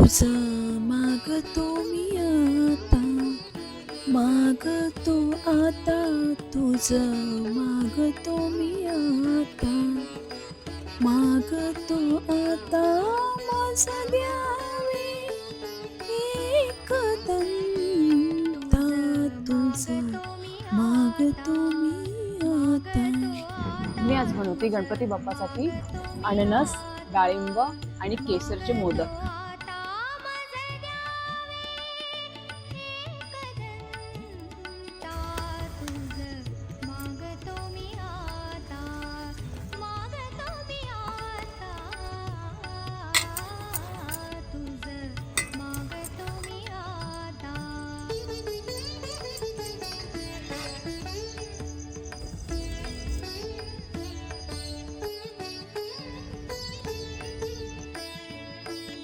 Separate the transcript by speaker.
Speaker 1: तुझं मागतो मी आता, मागतो आता, तुझं मागतो मी आता, मागतो आता, माझं द्यावे एकदंता, तुझं मागतो मी आता.
Speaker 2: मी आज बनवते गणपती बाप्पासाठी अननस, डाळिंब आणि केसरचे मोदक.